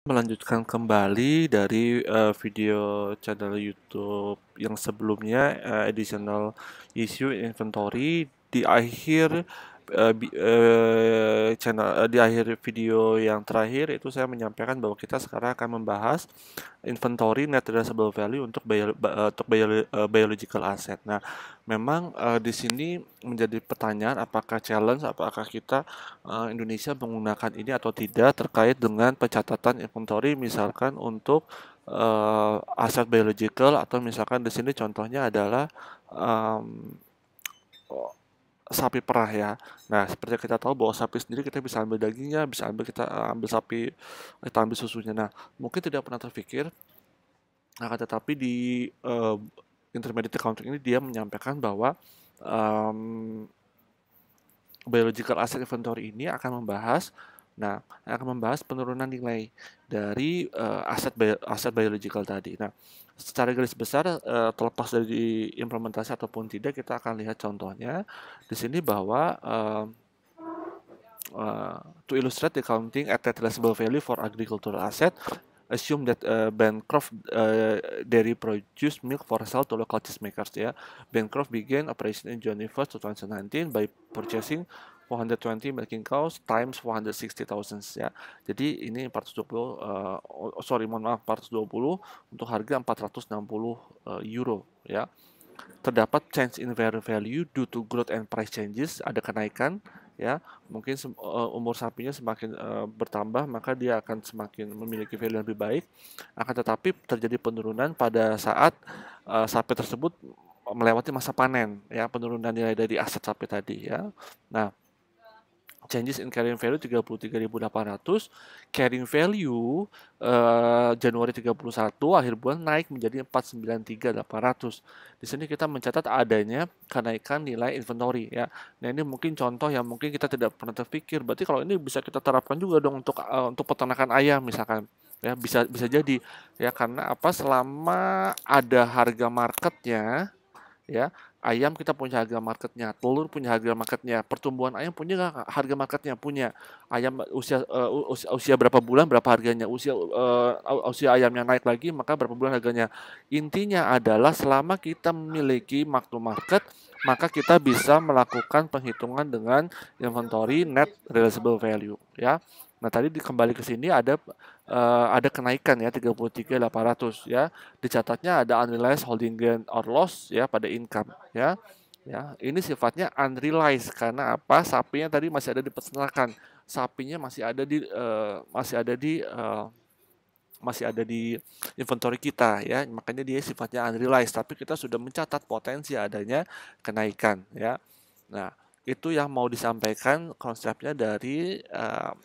Melanjutkan kembali dari video channel YouTube yang sebelumnya, additional issue inventory. Di akhir di akhir video yang terakhir itu saya menyampaikan bahwa kita sekarang akan membahas inventory net realizable value untuk biological asset. Nah, memang di sini menjadi pertanyaan apakah challenge, apakah kita Indonesia menggunakan ini atau tidak terkait dengan pencatatan inventory misalkan untuk aset biological, atau misalkan di sini contohnya adalah um, sapi perah ya. Nah, seperti kita tahu bahwa sapi sendiri kita bisa ambil dagingnya, bisa ambil sapi, kita ambil susunya. Nah, mungkin tidak pernah terpikir, akan tetapi di intermediate accounting ini dia menyampaikan bahwa um, biological asset inventory ini akan membahas penurunan nilai dari aset biological tadi. Nah, secara garis besar, terlepas dari implementasi ataupun tidak, kita akan lihat contohnya di sini bahwa to illustrate the accounting at net realizable value for agricultural asset, assume that Bancroft dairy produce milk for sale to local cheesemakers ya. Bancroft began operation in January 1st, 2019 by purchasing 420 milking cows times 460,000 ya. Jadi ini 420 untuk harga 460 euro ya. Terdapat change in value due to growth and price changes, ada kenaikan ya. Mungkin umur sapinya semakin bertambah, maka dia akan semakin memiliki value yang lebih baik. Akan tetapi terjadi penurunan pada saat sapi tersebut melewati masa panen ya, penurunan nilai dari aset sapi tadi ya. Nah, changes in carrying value 33.800, carrying value Januari 31 akhir bulan naik menjadi 493.800. Di sini kita mencatat adanya kenaikan nilai inventory ya. Nah, ini mungkin contoh yang mungkin kita tidak pernah terpikir. Berarti kalau ini bisa kita terapkan juga dong untuk peternakan ayam misalkan. Ya, bisa jadi ya, karena apa? Selama ada harga marketnya ya, ayam kita punya harga marketnya, telur punya harga marketnya, pertumbuhan ayam punya nggak harga marketnya? Punya. Ayam usia berapa bulan berapa harganya, usia ayamnya naik lagi maka berapa bulan harganya. Intinya adalah selama kita memiliki mark to market, maka kita bisa melakukan penghitungan dengan inventory net realizable value ya. Nah, tadi kembali ke sini ada kenaikan ya 33.800 ya. Dicatatnya ada unrealized holding gain or loss ya pada income ya. Ya, ini sifatnya unrealized karena apa? Sapinya tadi masih ada di peternakan. Sapinya masih ada di inventory kita ya. Makanya dia sifatnya unrealized, tapi kita sudah mencatat potensi adanya kenaikan ya. Nah, itu yang mau disampaikan konsepnya dari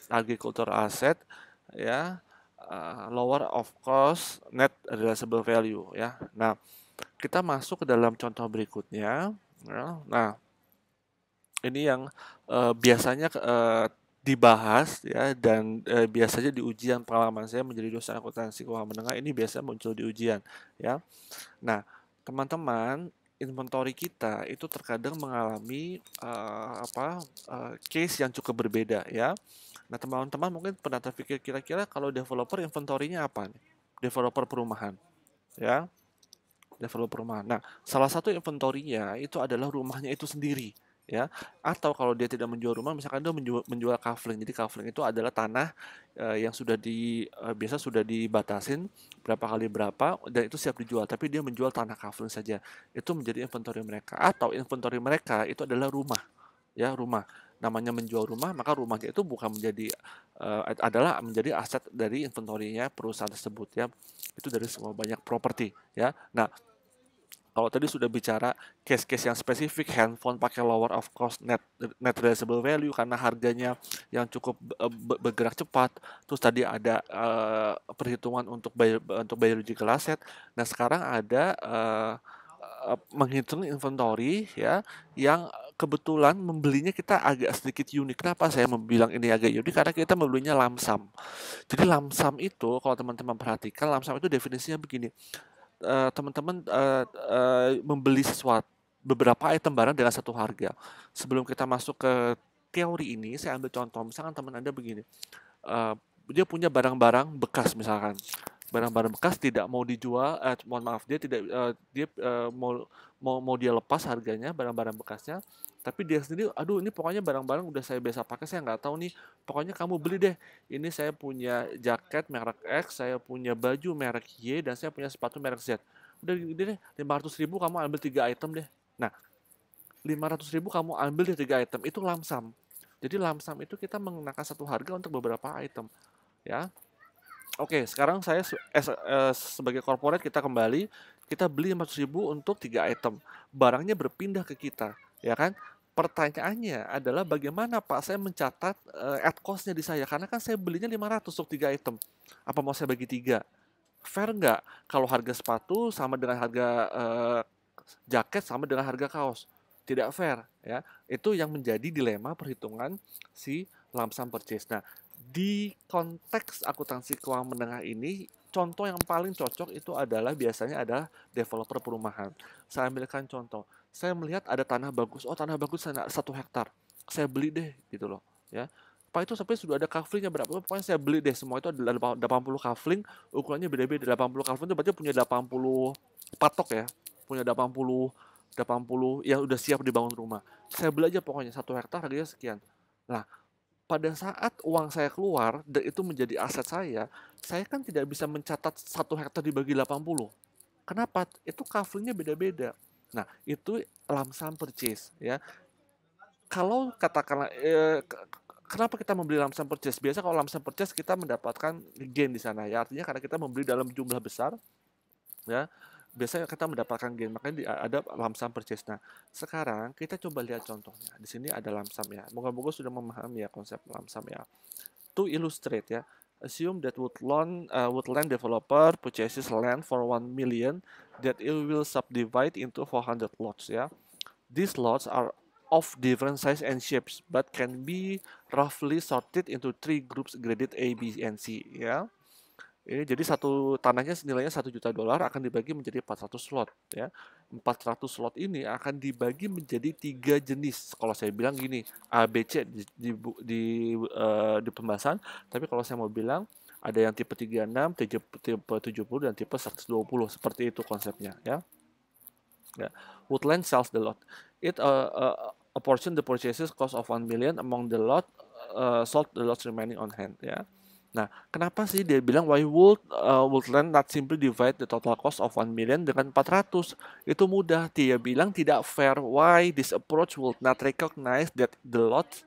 agricultural asset ya, lower of cost net realizable value ya. Nah, kita masuk ke dalam contoh berikutnya ya. Nah, ini yang biasanya dibahas ya, dan biasanya di ujian, pengalaman saya menjadi dosen akuntansi keuangan menengah ini biasa muncul di ujian ya. Nah, teman-teman, inventory kita itu terkadang mengalami case yang cukup berbeda ya. Nah, teman-teman mungkin pernah terpikir, kira-kira kalau developer inventory-nya apa nih? Developer perumahan ya, developer perumahan. Nah, salah satu inventory-nya itu adalah rumahnya itu sendiri ya. Atau kalau dia tidak menjual rumah, misalkan dia menjual kafling. Jadi kafling itu adalah tanah yang biasa sudah dibatasin berapa kali berapa dan itu siap dijual, tapi dia menjual tanah kafling saja. Itu menjadi inventory mereka. Atau inventory mereka itu adalah rumah ya, rumah. Namanya menjual rumah, maka rumahnya itu bukan adalah menjadi aset dari inventory-nya perusahaan tersebut ya. Itu dari semua banyak properti ya. Nah, kalau tadi sudah bicara case-case yang spesifik, handphone pakai lower of cost net realizable value karena harganya yang cukup bergerak cepat. Terus tadi ada perhitungan untuk biological asset. Nah, sekarang ada menghitung inventory ya, yang kebetulan membelinya kita agak sedikit unik. Kenapa saya bilang ini agak unik? Karena kita membelinya lamsam. Jadi lamsam itu, kalau teman-teman perhatikan, lamsam itu definisinya begini. Teman-teman membeli beberapa item barang dengan satu harga. Sebelum kita masuk ke teori ini, saya ambil contoh. Misalkan teman Anda begini, dia punya barang-barang bekas misalkan. Barang-barang bekas tidak mau dijual, mohon maaf, dia tidak dia mau dia lepas harganya barang-barang bekasnya, tapi dia sendiri, aduh ini pokoknya barang-barang udah saya biasa pakai, saya nggak tahu nih, pokoknya kamu beli deh. Ini saya punya jaket merek X, saya punya baju merek Y, dan saya punya sepatu merek Z. Udah deh, 500.000 kamu ambil 3 item deh. Nah, 500.000 kamu ambil deh 3 item, itu lamsam. Jadi lamsam itu kita mengenakan satu harga untuk beberapa item, ya. Oke, sekarang saya sebagai corporate kita kembali, kita beli 500.000 untuk 3 item. Barangnya berpindah ke kita, ya kan? Pertanyaannya adalah bagaimana Pak saya mencatat ad cost-nya di saya? Karena kan saya belinya 500 untuk 3 item. Apa mau saya bagi 3? Fair nggak? Kalau harga sepatu sama dengan harga jaket sama dengan harga kaos? Tidak fair, ya. Itu yang menjadi dilema perhitungan si lump sum purchase. Nah, di konteks akuntansi keuangan menengah ini, contoh yang paling cocok itu adalah biasanya adalah developer perumahan. Saya ambilkan contoh. Saya melihat ada tanah bagus. Oh, tanah bagus 1 hektar. Saya beli deh, gitu loh. Ya, Pak itu sampai sudah ada kaflingnya berapa? Pokoknya saya beli deh semua itu ada 80 kafling, ukurannya beda-beda. 80 kafling itu berarti punya 80 patok ya. Punya 80 yang udah siap dibangun rumah. Saya beli aja pokoknya 1 hektar harganya sekian. Nah, pada saat uang saya keluar dan itu menjadi aset saya kan tidak bisa mencatat 1 hektar dibagi 80. Kenapa? Itu kaflingnya beda-beda. Nah, itu lump sum purchase ya. Kalau katakanlah kenapa kita membeli lump sum purchase? Biasa kalau lump sum purchase kita mendapatkan gain di sana ya. Artinya karena kita membeli dalam jumlah besar ya. Biasanya kita mendapatkan gain, makanya ada lump sum purchase. Nah, sekarang kita coba lihat contohnya. Di sini ada lump sum ya. Moga-moga sudah memahami ya konsep lump sum ya. To illustrate ya, assume that woodland developer purchases land for 1 million that it will subdivide into 400 lots ya. These lots are of different size and shapes but can be roughly sorted into 3 groups graded A, B, and C ya. Ini jadi satu tanahnya nilainya $1 juta akan dibagi menjadi 400 slot ya. 400 slot ini akan dibagi menjadi 3 jenis. Kalau saya bilang gini, A, B, C di pembahasan, tapi kalau saya mau bilang ada yang tipe 36, tipe 70 dan tipe 120, seperti itu konsepnya ya. Ya. Woodland sells the lot. It apportion the purchases cost of 1 million among the lot, sold the lots remaining on hand ya. Nah, kenapa sih dia bilang why Woodland not simply divide the total cost of 1 million dengan 400? Itu mudah. Dia bilang tidak fair. Why this approach would not recognize that the lots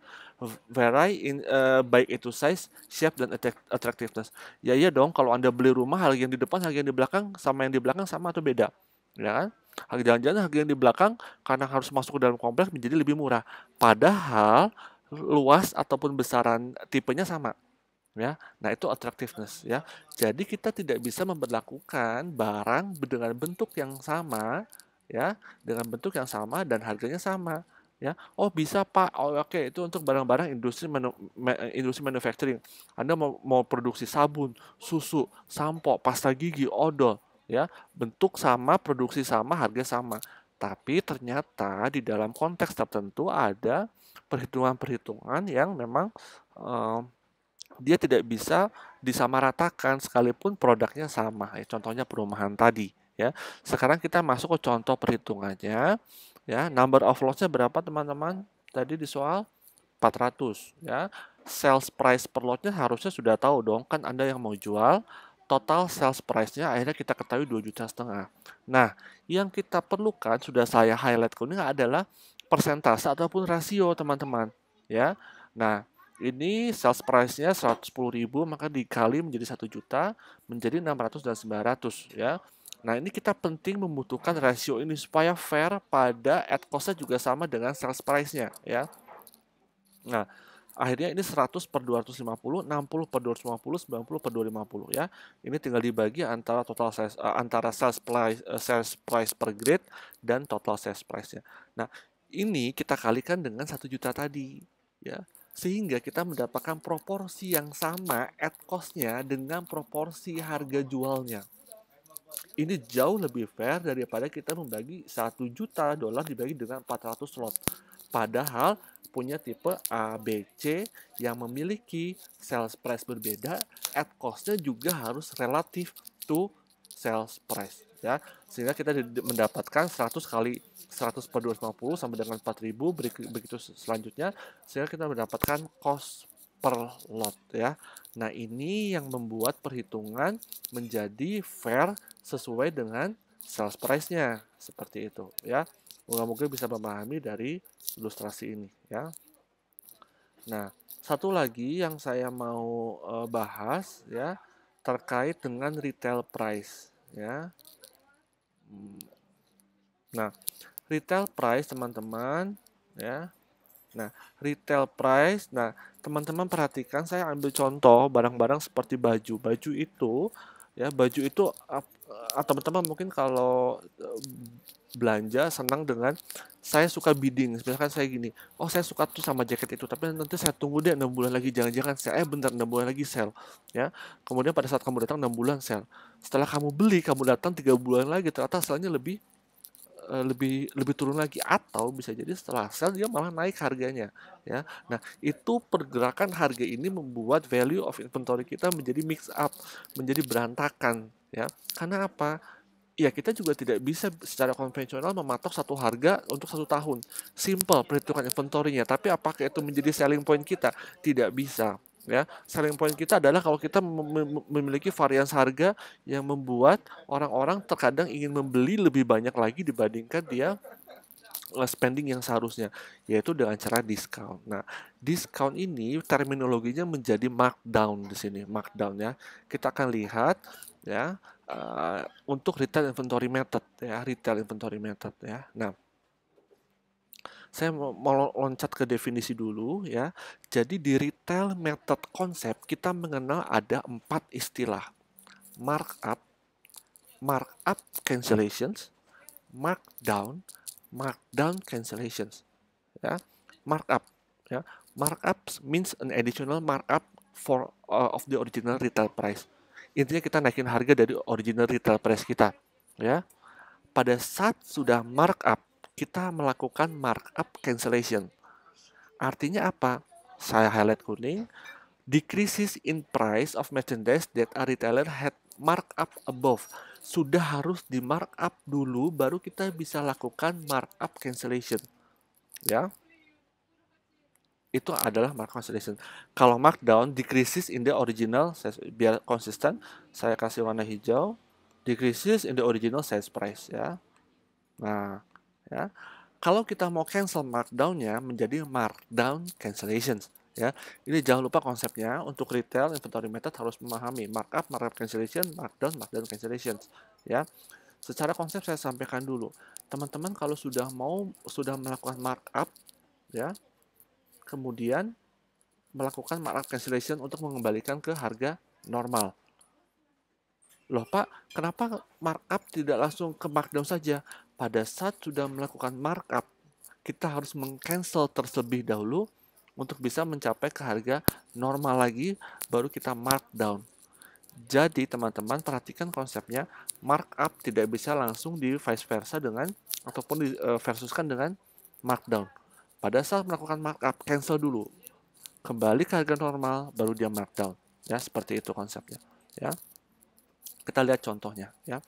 vary in baik itu size, shape, dan attractiveness. Ya iya dong, kalau Anda beli rumah harga yang di depan, harga yang di belakang sama yang di belakang sama atau beda? Ya kan? Jangan-jangan harga yang di belakang karena harus masuk ke dalam kompleks menjadi lebih murah. Padahal luas ataupun besaran tipenya sama ya. Nah, itu attractiveness ya. Jadi kita tidak bisa memperlakukan barang dengan bentuk yang sama ya, dengan bentuk yang sama dan harganya sama ya. Oh, bisa Pak. Oh, oke, itu untuk barang-barang industri manufacturing. Anda mau produksi sabun, susu, sampo, pasta gigi, odol ya. Bentuk sama, produksi sama, harga sama. Tapi ternyata di dalam konteks tertentu ada perhitungan-perhitungan yang memang dia tidak bisa disamaratakan sekalipun produknya sama. Contohnya perumahan tadi ya. Sekarang kita masuk ke contoh perhitungannya ya. Number of lots-nya berapa teman-teman? Tadi di soal 400 ya. Sales price per lotnya harusnya sudah tahu dong, kan Anda yang mau jual. Total sales price-nya akhirnya kita ketahui 2,5 juta. Nah, yang kita perlukan sudah saya highlight kuning adalah persentase ataupun rasio teman-teman ya. Nah, ini sales price-nya 110.000, maka dikali menjadi 1 juta, menjadi 600 dan 900 ya. Nah, ini kita penting membutuhkan rasio ini supaya fair pada ad cost-nya juga sama dengan sales price-nya ya. Nah, akhirnya ini 100 per 250, 60 per 250, 90 per 250 ya. Ini tinggal dibagi antara total sales, antara sales price per grade dan total sales price-nya. Nah, ini kita kalikan dengan 1 juta tadi ya. Sehingga kita mendapatkan proporsi yang sama at cost-nya dengan proporsi harga jualnya. Ini jauh lebih fair daripada kita membagi $1 juta dibagi dengan 400 slot. Padahal punya tipe A, B, C yang memiliki sales price berbeda, at cost-nya juga harus relatif to sales price, ya. Sehingga kita mendapatkan 100 kali 100 per 250 sampai dengan 4000, begitu selanjutnya, sehingga kita mendapatkan cost per lot, ya. Nah, ini yang membuat perhitungan menjadi fair sesuai dengan sales price-nya, seperti itu, ya. Moga-moga bisa memahami dari ilustrasi ini, ya. Nah, satu lagi yang saya mau bahas, ya, terkait dengan retail price, ya. Nah, retail price teman-teman, ya. Nah, retail price, nah teman-teman perhatikan, saya ambil contoh barang-barang seperti baju. Baju itu, ya, baju itu teman-teman mungkin kalau belanja senang dengan, saya suka bidding. Misalkan saya gini, oh saya suka tuh sama jaket itu, tapi nanti saya tunggu deh 6 bulan lagi, jangan-jangan saya bentar 6 bulan lagi sale, ya. Kemudian pada saat kamu datang 6 bulan sale, setelah kamu beli, kamu datang 3 bulan lagi, ternyata salenya lebih turun lagi, atau bisa jadi setelah sale dia malah naik harganya, ya. Nah, itu pergerakan harga ini membuat value of inventory kita menjadi mix up, menjadi berantakan, ya. Karena apa? Ya, kita juga tidak bisa secara konvensional mematok satu harga untuk 1 tahun. Simple perhitungan inventory-nya, tapi apakah itu menjadi selling point kita? Tidak bisa, ya. Selling point kita adalah kalau kita memiliki varians harga yang membuat orang-orang terkadang ingin membeli lebih banyak lagi dibandingkan dia spending yang seharusnya, yaitu dengan cara discount. Nah, discount ini terminologinya menjadi markdown di sini, markdown, ya. Kita akan lihat, ya, untuk retail inventory method, ya, retail inventory method, ya. Nah, saya mau loncat ke definisi dulu, ya. Jadi di retail method konsep kita mengenal ada 4 istilah: markup, markup cancellations, markdown, markdown cancellations, ya. Markup, ya. Markup means an additional markup for of the original retail price. Intinya kita naikin harga dari original retail price kita, ya. Pada saat sudah markup, kita melakukan markup cancellation. Artinya apa? Saya highlight kuning, decreases in price of merchandise that a retailer had markup above. Sudah harus di markup dulu baru kita bisa lakukan markup cancellation, ya. Itu adalah markup cancellation. Kalau markdown, decreases in the original, biar konsisten, saya kasih warna hijau, decreases in the original sales price, ya. Nah, ya. Kalau kita mau cancel markdown-nya menjadi markdown cancellations, ya. Ini jangan lupa konsepnya, untuk retail inventory method harus memahami markup, markup cancellation, markdown, markdown cancellations, ya. Secara konsep saya sampaikan dulu. Teman-teman kalau sudah melakukan markup, ya, kemudian melakukan markup cancellation untuk mengembalikan ke harga normal. Loh Pak, kenapa markup tidak langsung ke markdown saja? Pada saat sudah melakukan markup, kita harus meng-cancel terlebih dahulu untuk bisa mencapai ke harga normal lagi, baru kita markdown. Jadi teman-teman perhatikan konsepnya, markup tidak bisa langsung di vice versa dengan, ataupun versuskan dengan markdown. Pada saat melakukan markup, cancel dulu, kembali ke harga normal, baru dia markdown. Ya, seperti itu konsepnya, ya. Kita lihat contohnya, ya.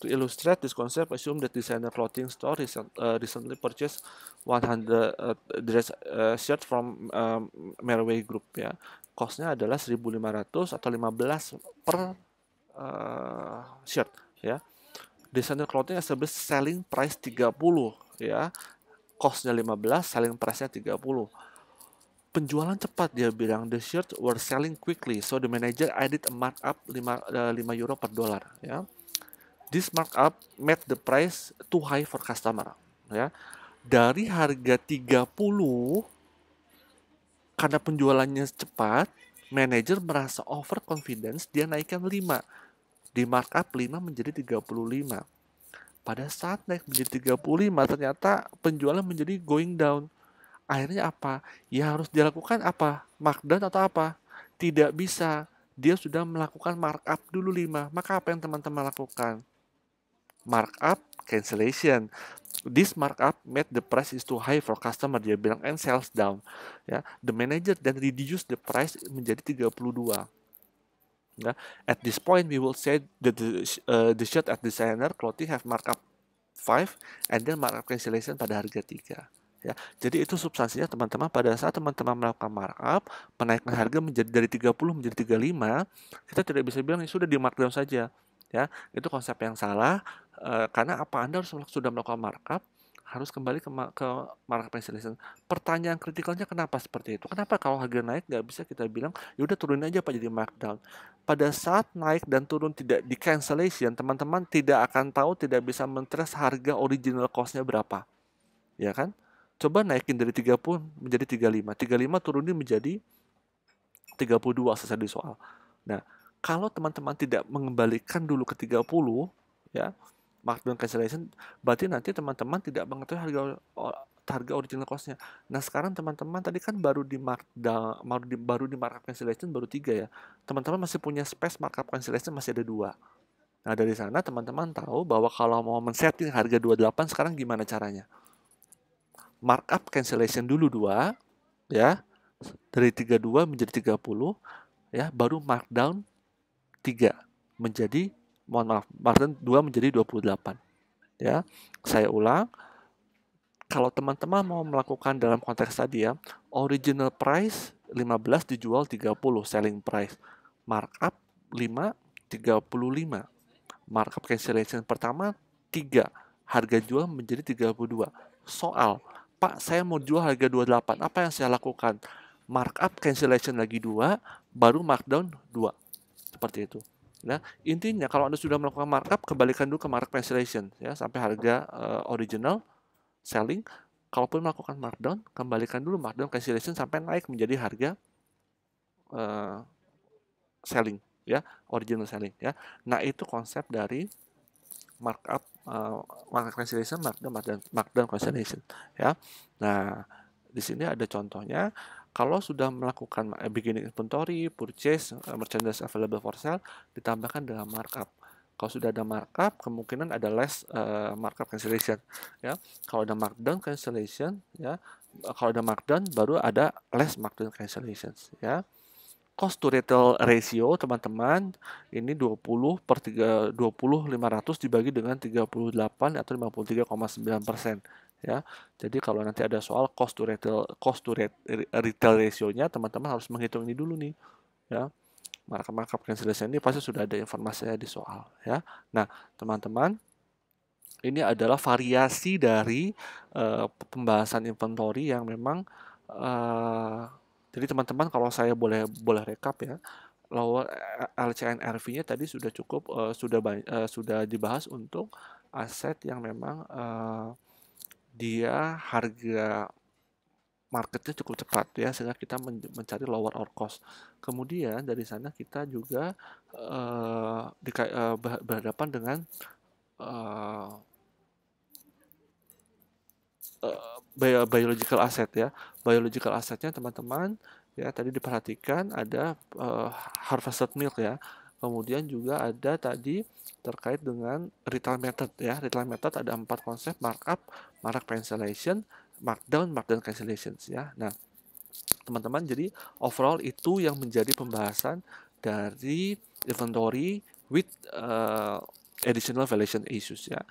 To illustrate this concept, assume that designer clothing store recently purchased 100 dress shirt from Merway Group, ya. Cost-nya adalah 1.500 atau 15 per shirt, ya. Designer clothing established selling price 30, ya. Cost-nya 15, selling price-nya 30. Penjualan cepat, dia bilang, the shirts were selling quickly, so the manager added a markup 5 euro per dollar, ya. This markup made the price too high for customer, ya. Dari harga 30, karena penjualannya cepat, manajer merasa overconfidence, dia naikkan 5. Di markup 5 menjadi 35. Pada saat naik menjadi 35, ternyata penjualan menjadi going down. Akhirnya apa? Ya harus dilakukan apa? Markdown atau apa? Tidak bisa. Dia sudah melakukan markup dulu 5. Maka apa yang teman-teman lakukan? Markup cancellation. This markup made the price is too high for customer, dia bilang, and sales down. Ya, the manager then reduce the price menjadi 32. Ya, at this point we will say that the shirt at designer clothing have markup 5 and then markup cancellation pada harga 3. Ya, jadi itu substansinya teman-teman. Pada saat teman-teman melakukan markup, penaikan harga menjadi dari 30 menjadi 35, kita tidak bisa bilang sudah di markdown saja. Ya, itu konsep yang salah, karena apa Anda sudah melakukan markup, harus kembali ke markup cancellation. Pertanyaan kritikalnya kenapa seperti itu? Kenapa kalau harga naik nggak bisa kita bilang ya udah turunin aja Pak jadi markdown? Pada saat naik dan turun tidak di cancellation, teman-teman tidak akan tahu, tidak bisa men-trace harga original cost-nya berapa. Ya kan? Coba naikin dari 30 menjadi 35. 35 turunin menjadi 32 selesai di soal. Nah, kalau teman-teman tidak mengembalikan dulu ke 30, ya, markdown cancellation, berarti nanti teman-teman tidak mengetahui harga original cost-nya. Nah, sekarang teman-teman tadi kan baru di markdown, baru di markup cancellation baru 3 ya. Teman-teman masih punya space markup cancellation masih ada 2. Nah, dari sana teman-teman tahu bahwa kalau mau men-setting harga 28 sekarang gimana caranya? Markup cancellation dulu 2, ya. Dari 32 menjadi 30, ya, baru markdown 3 menjadi, mohon maaf, markdown 2 menjadi 28. Ya. Saya ulang, kalau teman-teman mau melakukan dalam konteks tadi ya, original price 15 dijual 30 selling price. Markup 5 35. Markup cancellation pertama 3, harga jual menjadi 32. Soal, Pak, saya mau jual harga 28. Apa yang saya lakukan? Markup cancellation lagi 2, baru markdown 2. Seperti itu. Nah, intinya kalau Anda sudah melakukan markup, kembalikan dulu ke markup cancellation ya sampai harga original selling. Kalaupun melakukan markdown, kembalikan dulu markdown cancellation sampai naik menjadi harga selling ya, original selling ya. Nah, itu konsep dari markup, markup cancellation, markdown cancellation ya. Nah, di sini ada contohnya. Kalau sudah melakukan beginning inventory, purchase, merchandise available for sale, ditambahkan dengan markup. Kalau sudah ada markup, kemungkinan ada less markup cancellation ya. Kalau ada markdown cancellation ya, kalau ada markdown baru ada less markdown cancellations ya. Cost to retail ratio teman-teman ini 20/500 dibagi dengan 38 atau 53,9% ya. Jadi kalau nanti ada soal cost to retail ratio-nya, teman-teman harus menghitung ini dulu nih ya. Markup cancellation ini pasti sudah ada informasinya di soal ya. Nah, teman-teman, ini adalah variasi dari pembahasan inventory yang memang jadi teman-teman kalau saya boleh rekap ya, lower LCNRV-nya tadi sudah cukup sudah dibahas untuk aset yang memang dia harga marketnya cukup cepat ya, sehingga kita mencari lower our cost. Kemudian dari sana kita juga berhadapan dengan biological asset ya. Biological assetnya teman-teman ya tadi diperhatikan ada harvested milk ya. Kemudian juga ada tadi terkait dengan retail method ya. Retail method ada 4 konsep: markup, markup cancellation, markdown cancellations ya. Nah, teman-teman, jadi overall itu yang menjadi pembahasan dari inventory with additional valuation issues ya.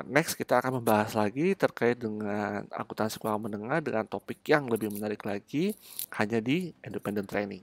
Next kita akan membahas lagi terkait dengan akuntansi keuangan menengah dengan topik yang lebih menarik lagi hanya di Independent Training.